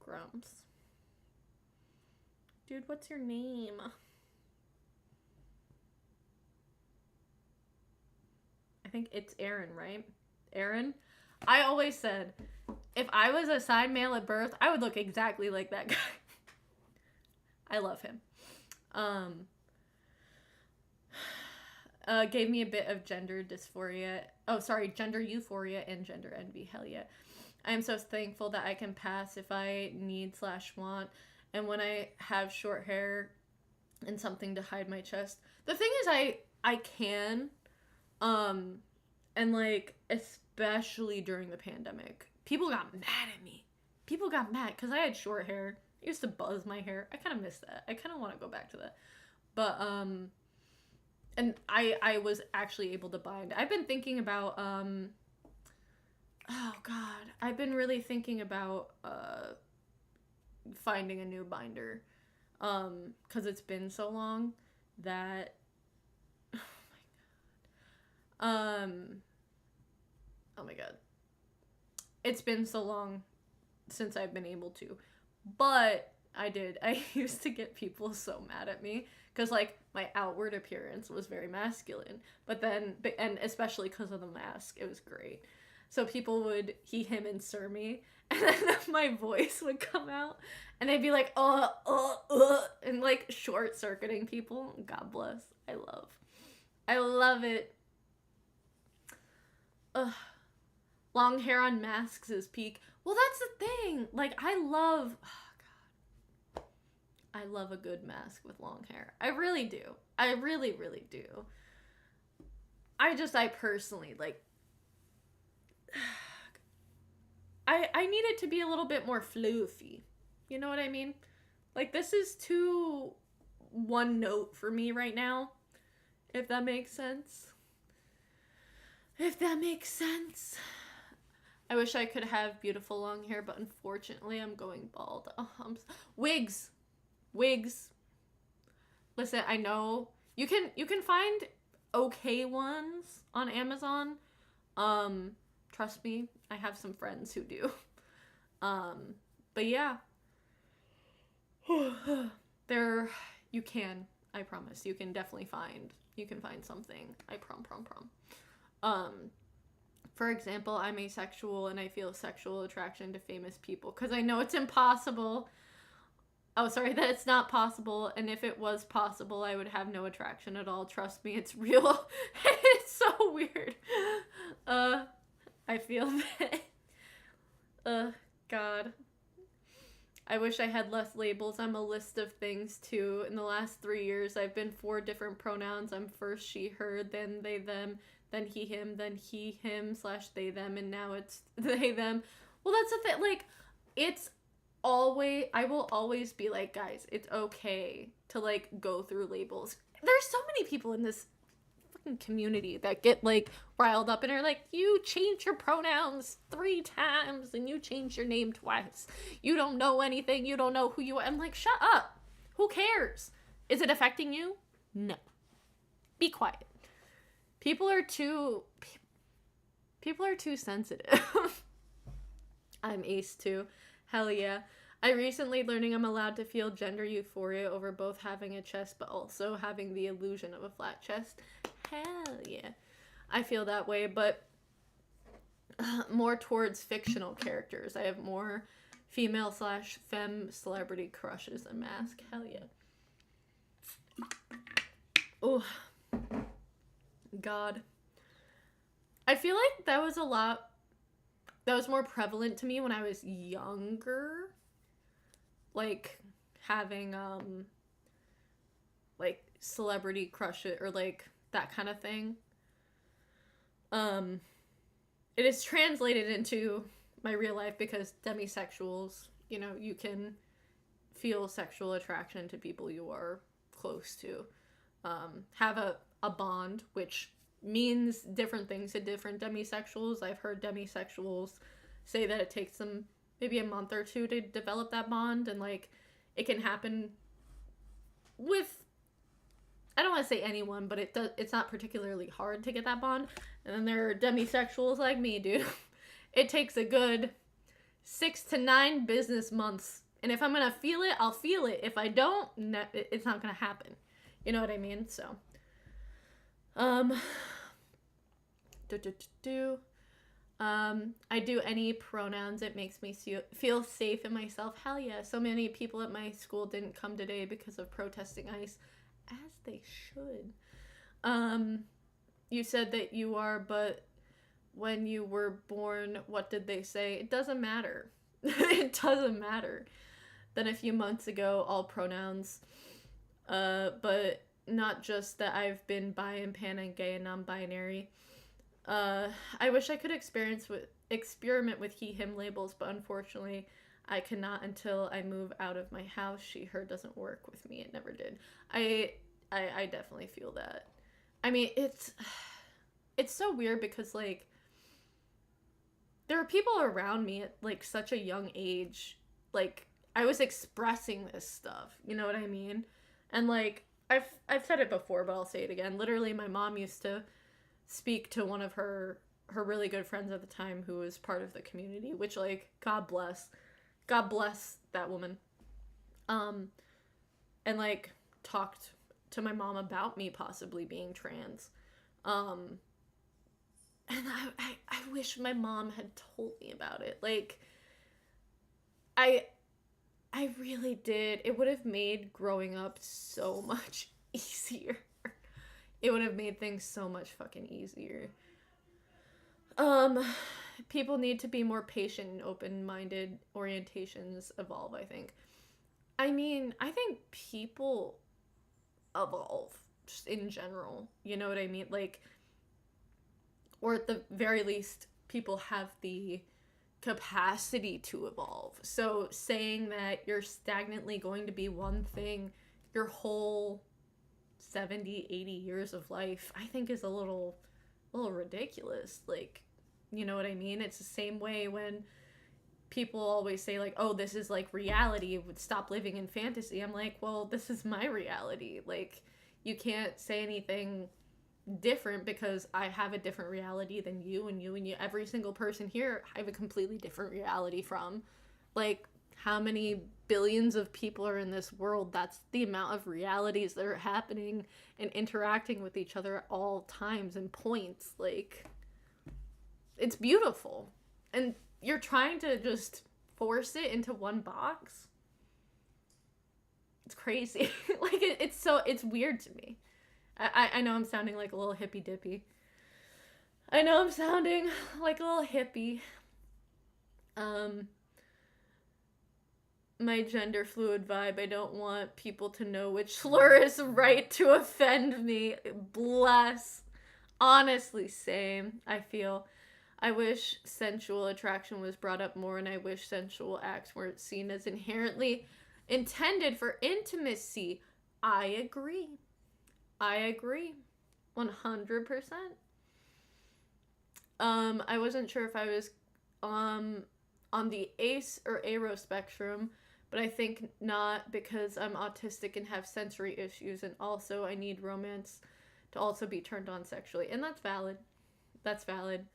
Grumps. Dude, what's your name? I think it's Aaron, right? Aaron? I always said, if I was a side male at birth, I would look exactly like that guy. I love him. Gave me a bit of gender dysphoria. Oh, sorry, gender euphoria and gender envy. Hell yeah. I am so thankful that I can pass if I need/want. And when I have short hair and something to hide my chest. The thing is, I can. And like, especially during the pandemic, people got mad at me. People got mad because I had short hair. I used to buzz my hair. I kind of miss that. I kind of want to go back to that. But, and I was actually able to bind. I've been thinking about, oh god. I've been really thinking about, finding a new binder. Because it's been so long that, oh my god. It's been so long since I've been able to. But I used to get people so mad at me because like my outward appearance was very masculine, and especially because of the mask, it was great. So people would he, him, and sir me, and then my voice would come out, and they'd be like, and like short circuiting people. God bless. I love it. Ugh. Long hair on masks is peak. Well, that's the thing. Like, I love a good mask with long hair. I really do. I really, really do. I personally, like, I need it to be a little bit more floofy. You know what I mean? Like, this is too one note for me right now. If that makes sense. I wish I could have beautiful long hair, but unfortunately I'm going bald. Wigs. Listen, I know you can find okay ones on Amazon. Trust me, I have some friends who do. But yeah. You can, I promise. You can definitely find something. I prom. For example, I'm asexual and I feel sexual attraction to famous people because I know it's impossible. Oh, sorry, that it's not possible. And if it was possible, I would have no attraction at all. Trust me, it's real. It's so weird. I feel that. God. I wish I had less labels. I'm a list of things too. In the last 3 years, I've been 4 different pronouns. I'm first she, her, then they, them, then he, him, then he, him, / they, them, and now it's they, them. Well, that's the thing. Like, I will always be like, guys, it's okay to, like, go through labels. There's so many people in this fucking community that get like riled up and are like, you changed your pronouns 3 times and you changed your name twice. You don't know anything. You don't know who you are. I'm like, shut up. Who cares? Is it affecting you? No. Be quiet. People are too sensitive. I'm ace too. Hell yeah. I recently learning I'm allowed to feel gender euphoria over both having a chest but also having the illusion of a flat chest. Hell yeah. I feel that way, but more towards fictional characters. I have more female/femme celebrity crushes than mask. Hell yeah. Oh, God. I feel like that was more prevalent to me when I was younger. Like, having, like, celebrity crushes, or, like, that kind of thing. It is translated into my real life because demisexuals, you know, you can feel sexual attraction to people you are close to. Have a bond, which means different things to different demisexuals. I've heard demisexuals say that it takes them maybe a month or two to develop that bond, and like it can happen with, I don't want to say anyone, but it's not particularly hard to get that bond. And then there are demisexuals like me, dude. It takes a good 6 to 9 business months, and if I'm gonna feel it, I'll feel it. If I don't, it's not gonna happen. You know what I mean? So I do any pronouns. It makes me feel safe in myself. Hell yeah. So many people at my school didn't come today because of protesting ICE, as they should. You said that you are, but when you were born, what did they say? It doesn't matter. It doesn't matter. Then a few months ago, all pronouns. But not just that I've been bi and pan and gay and non-binary. I wish I could experiment with he, him labels, but unfortunately I cannot until I move out of my house. She, her doesn't work with me. It never did. I definitely feel that. I mean, it's so weird because, like, there are people around me at, like, such a young age. Like, I was expressing this stuff. You know what I mean? And, like, I've said it before, but I'll say it again. Literally, my mom used to speak to one of her really good friends at the time who was part of the community, which, like, God bless that woman. And, like, talked to my mom about me possibly being trans. And I wish my mom had told me about it. Like, I really did. It would have made growing up so much easier. It would have made things so much fucking easier. People need to be more patient and open-minded. Orientations evolve, I think. I mean, I think people evolve just in general. You know what I mean? Like, or at the very least, people have the capacity to evolve. So saying that you're stagnantly going to be one thing your whole 70, 80 years of life, I think is a little ridiculous. Like, you know what I mean? It's the same way when people always say, like, oh, this is like reality, would stop living in fantasy. I'm like, well, this is my reality. Like, you can't say anything different because I have a different reality than you and you and you. Every single person here I have a completely different reality from. Like, how many billions of people are in this world? That's the amount of realities that are happening and interacting with each other at all times and points. Like, it's beautiful. And you're trying to just force it into one box. It's crazy. Like, it's weird to me. I know I'm sounding like a little hippy dippy. I know I'm sounding like a little hippie. My gender fluid vibe. I don't want people to know which slur is right to offend me. Bless. Honestly, same. I feel. I wish sensual attraction was brought up more, and I wish sensual acts weren't seen as inherently intended for intimacy. I agree. 100%. I wasn't sure if I was on the ACE or ARO spectrum, but I think not because I'm autistic and have sensory issues, and also I need romance to also be turned on sexually, and that's valid. That's valid.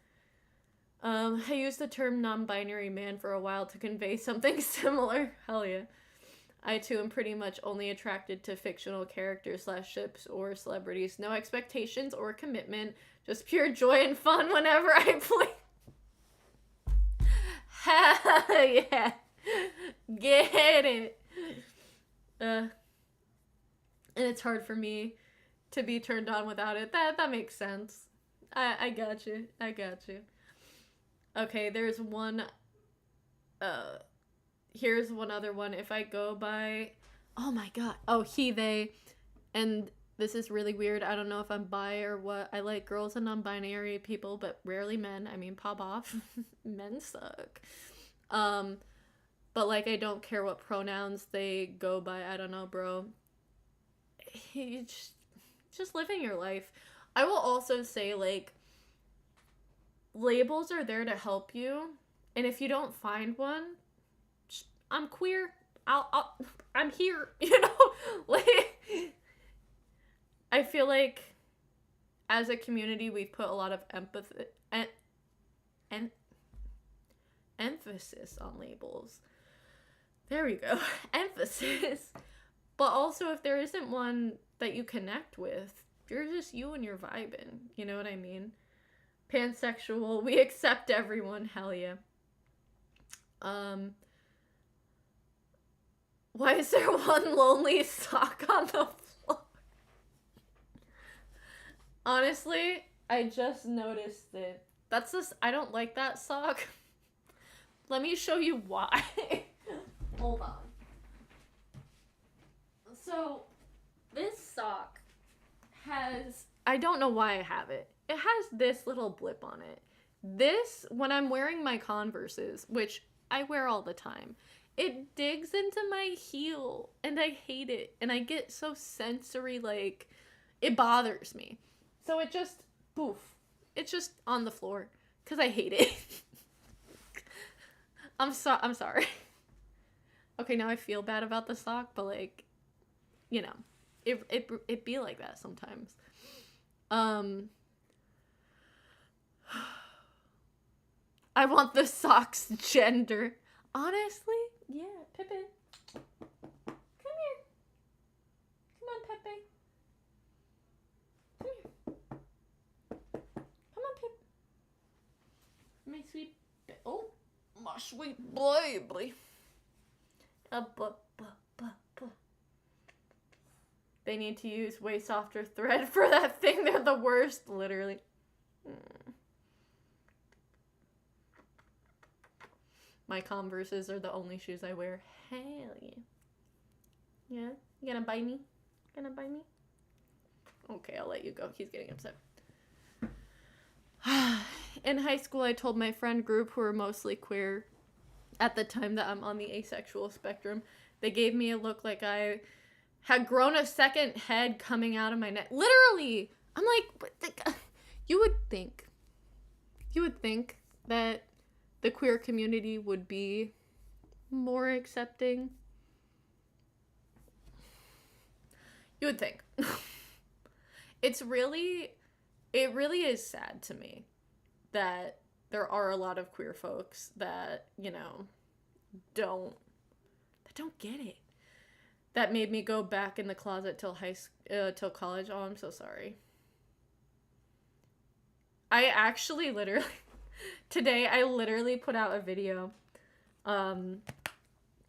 I used the term non-binary man for a while to convey something similar. Hell yeah. I too am pretty much only attracted to fictional characters slash ships or celebrities. No expectations or commitment, just pure joy and fun whenever I play. Hell yeah. Get it. And it's hard for me to be turned on without it. That makes sense. I got you. I got you. Okay, there's one. Here's one other one. If I go by, oh my god, oh he they, and this is really weird. I don't know if I'm bi or what. I like girls and non-binary people, but rarely men. I mean, pop off. Men suck. But like I don't care what pronouns they go by. I don't know, bro. You just living your life. I will also say, like, labels are there to help you, and if you don't find one, I'm queer. I'm here. You know, like, I feel like as a community we've put a lot of empathy and emphasis on labels. There we go. Emphasis. But also, if there isn't one that you connect with, you're just you and you're vibing. You know what I mean? Pansexual, we accept everyone. Hell yeah. Why is there one lonely sock on the floor? Honestly, I just noticed it. That's just, I don't like that sock. Let me show you why. Hold on. So, this sock has, I don't know why I have it. It has this little blip on it. This, when I'm wearing my Converses, which I wear all the time, it digs into my heel, and I hate it. And I get so sensory, like, it bothers me. So it just, poof. It's just on the floor, because I hate it. I'm sorry. Okay, now I feel bad about the sock, but, like, you know, it be like that sometimes. I want the sock's gender. Honestly, yeah, Pippin. Come here. Come on, Pepe. Come here. Come on, Pip. My sweet, oh, my sweet baby. They need to use way softer thread for that thing. They're the worst, literally. My Converses are the only shoes I wear. Hell yeah. Yeah? You gonna buy me? Gonna buy me? Okay, I'll let you go. He's getting upset. In high school, I told my friend group, who were mostly queer at the time, that I'm on the asexual spectrum. They gave me a look like I had grown a second head coming out of my neck. Literally! I'm like, you would think that the queer community would be more accepting. You would think. It really is sad to me that there are a lot of queer folks that, you know, don't get it. That made me go back in the closet till college. Oh, I'm so sorry. I actually today I literally put out a video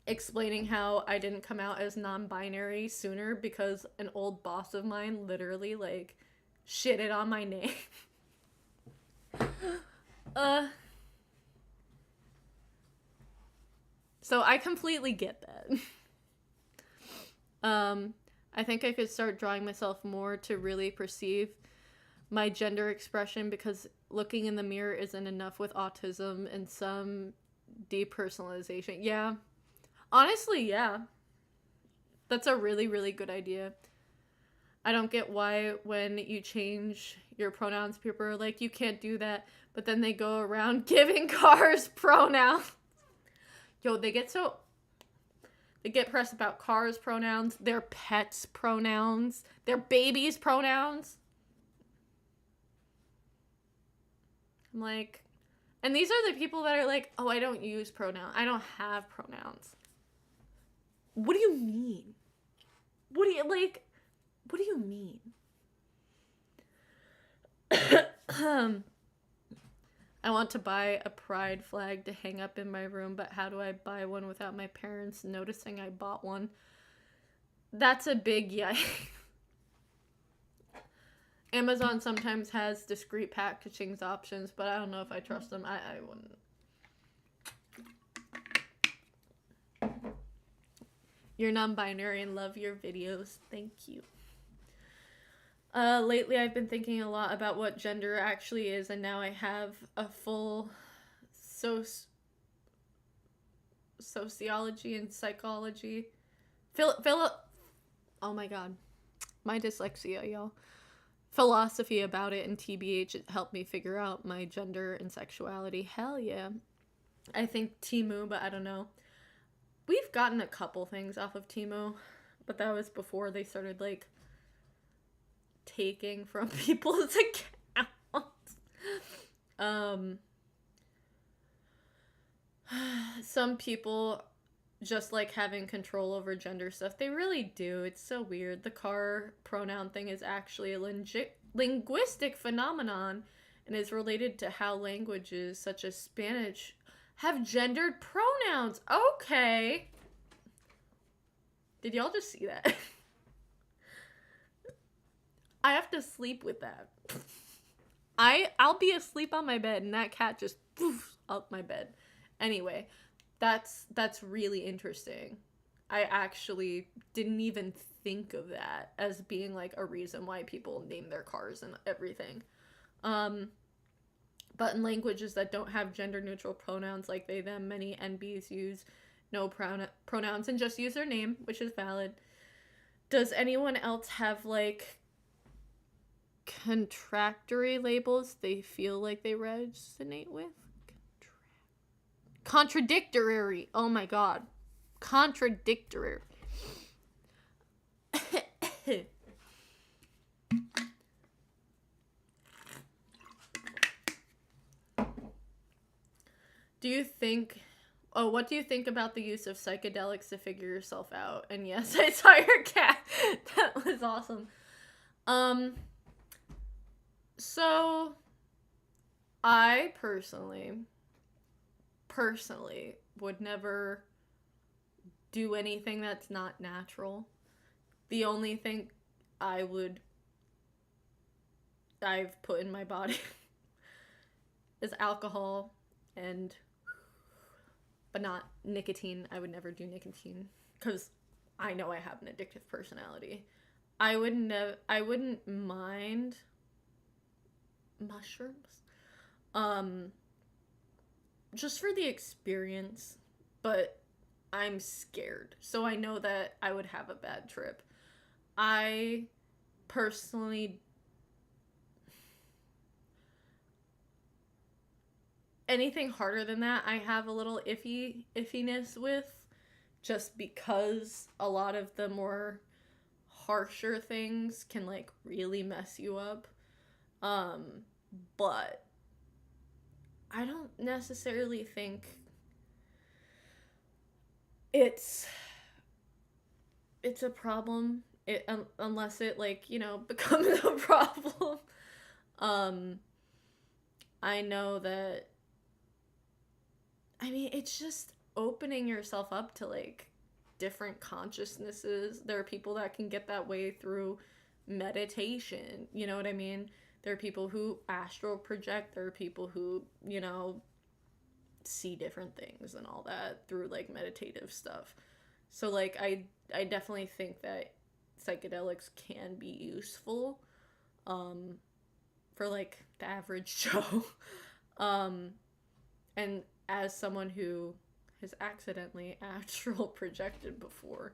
explaining how I didn't come out as non-binary sooner because an old boss of mine literally, like, shitted on my name. So I completely get that. I think I could start drawing myself more to really perceive my gender expression, because looking in the mirror isn't enough with autism and some depersonalization. Yeah. Honestly, yeah. That's a really, really good idea. I don't get why when you change your pronouns, people are like, you can't do that. But then they go around giving cars pronouns. Yo, they get pressed about cars pronouns, their pets pronouns, their babies pronouns. I'm like, and these are the people that are like, oh, I don't use pronouns. I don't have pronouns. What do you mean? What do you mean? I want to buy a pride flag to hang up in my room, but how do I buy one without my parents noticing I bought one? That's a big yikes. Amazon sometimes has discreet packaging options, but I don't know if I trust them. I wouldn't. You're non-binary and love your videos. Thank you. Lately I've been thinking a lot about what gender actually is, and now I have a full sociology and psychology. Oh my god. My dyslexia, y'all. Philosophy about it, and TBH, it helped me figure out my gender and sexuality. Hell yeah. I think Temu, but I don't know. We've gotten a couple things off of Temu, but that was before they started, like, taking from people's accounts. Some people just like having control over gender stuff. They really do. It's so weird. The car pronoun thing is actually a linguistic phenomenon and is related to how languages such as Spanish have gendered pronouns. Okay. Did y'all just see that? I have to sleep with that. I'll be asleep on my bed and that cat just poofs up my bed. Anyway, that's really interesting. I actually didn't even think of that as being like a reason why people name their cars and everything. But in languages that don't have gender neutral pronouns like they, them, many NBs use no pronouns and just use their name, which is valid. Does anyone else have like contractory labels they feel like they resonate with? Contradictory. Oh my god. Contradictory. What do you think about the use of psychedelics to figure yourself out? And yes, I saw your cat. That was awesome. So I personally would never do anything that's not natural. The only thing I've put in my body is alcohol but not nicotine. I would never do nicotine because I know I have an addictive personality. I wouldn't mind mushrooms. Just for the experience, but I'm scared. So I know that I would have a bad trip. I personally, anything harder than that, I have a little iffiness with, just because a lot of the more harsher things can like really mess you up. But I don't necessarily think it's a problem unless it like, becomes a problem. I know that, it's just opening yourself up to like different consciousnesses. There are people that can get that way through meditation, you know what I mean? There are people who astral project. There are people who, see different things and all that through, like, meditative stuff. So, like, I definitely think that psychedelics can be useful for, like, the average Joe. And as someone who has accidentally astral projected before,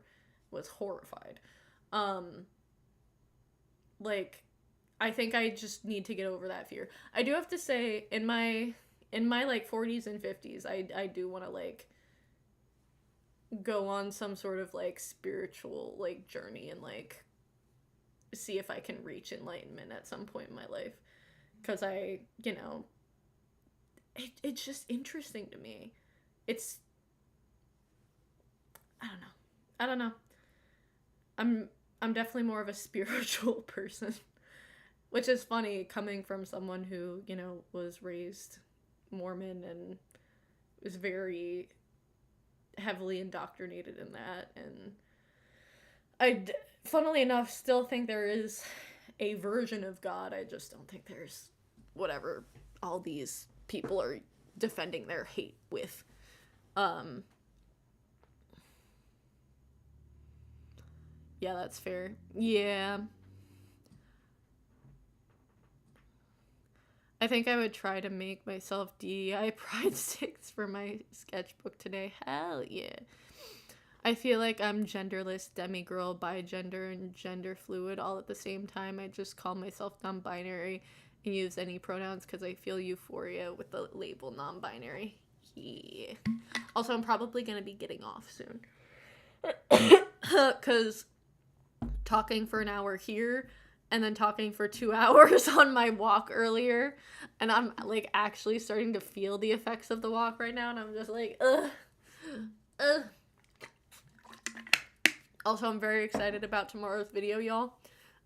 was horrified. like, I think I just need to get over that fear. I do have to say, in my like 40s and 50s, I do want to like go on some sort of like spiritual like journey and like see if I can reach enlightenment at some point in my life, because it's just interesting to me. It's I don't know. I'm I'm definitely more of a spiritual person, which is funny coming from someone who, was raised Mormon and was very heavily indoctrinated in that. And funnily enough, still think there is a version of God. I just don't think there's whatever all these people are defending their hate with. Yeah, that's fair. Yeah. I think I would try to make myself DEI pride sticks for my sketchbook today. Hell yeah. I feel like I'm genderless, demigirl, bigender, and gender fluid all at the same time. I just call myself non-binary and use any pronouns because I feel euphoria with the label non-binary. Yeah. Also, I'm probably going to be getting off soon. Because talking for an hour here and then talking for 2 hours on my walk earlier, and I'm like actually starting to feel the effects of the walk right now, and I'm just like, ugh. Also, I'm very excited about tomorrow's video, y'all.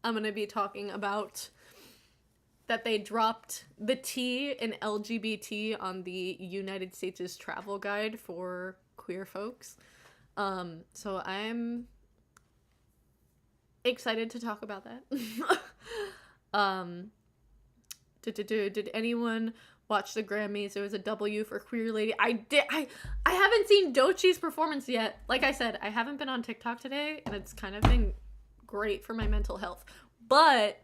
I'm gonna be talking about that they dropped the T in LGBT on the United States' travel guide for queer folks. So I'm excited to talk about that. Did anyone watch the Grammys? It was a W for Queer Lady. I haven't seen Doechie's performance yet. Like I said, I haven't been on TikTok today, and it's kind of been great for my mental health. But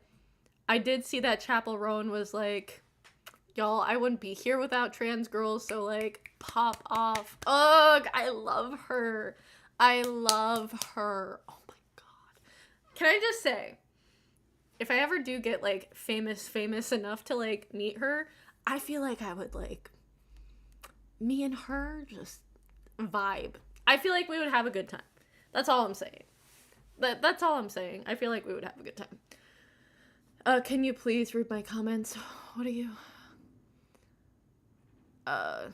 I did see that Chappell Roan was like, y'all, I wouldn't be here without trans girls, so like, pop off. Ugh, I love her. I love her. Oh my god. Can I just say, if I ever do get like famous enough to like meet her, I feel like I would like, me and her just vibe. I feel like we would have a good time. That's all I'm saying. That's all I'm saying. I feel like we would have a good time. Can you please read my comments? What are you? I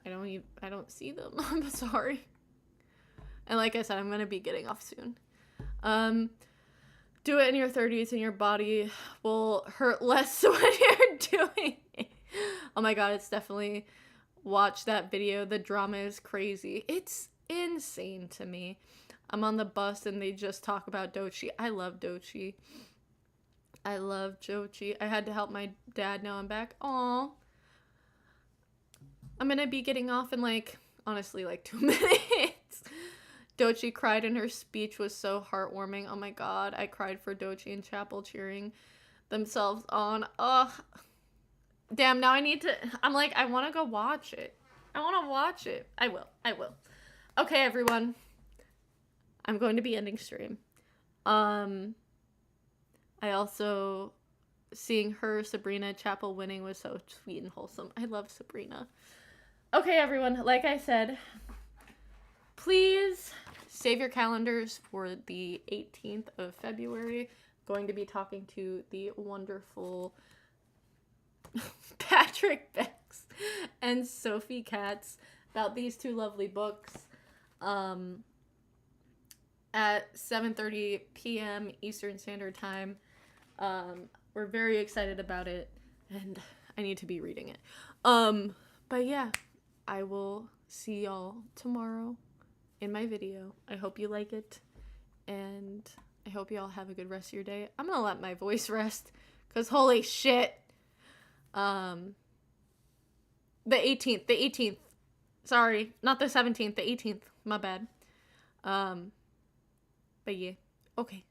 don't see them. I'm sorry. And like I said, I'm gonna be getting off soon. Do it in your 30s and your body will hurt less when you're doing it. Oh my god, it's definitely, watch that video. The drama is crazy. It's insane to me. I'm on the bus and they just talk about Doechii. I love Doechii. I love Doechii. I had to help my dad. Now I'm back. Aww. I'm gonna be getting off in like, honestly, like 2 minutes. Doechii cried and her speech was so heartwarming. Oh my god, I cried for Doechii and Chappell cheering themselves on. Ugh. Damn, now I need to, I'm like, I want to go watch it. I want to watch it. I will. Okay, everyone. I'm going to be ending stream. I also, seeing her, Sabrina, Chappell winning was so sweet and wholesome. I love Sabrina. Okay, everyone, like I said, please save your calendars for the 18th of February. Going to be talking to the wonderful Patrick Becks and Sophie Katz about these two lovely books at 7:30 p.m. Eastern Standard Time. We're very excited about it, and I need to be reading it. But yeah, I will see y'all tomorrow in my video. I hope you like it, and I hope y'all have a good rest of your day. I'm gonna let my voice rest, because holy shit. The 18th. Sorry, not the 17th, the 18th. My bad. But yeah. Okay.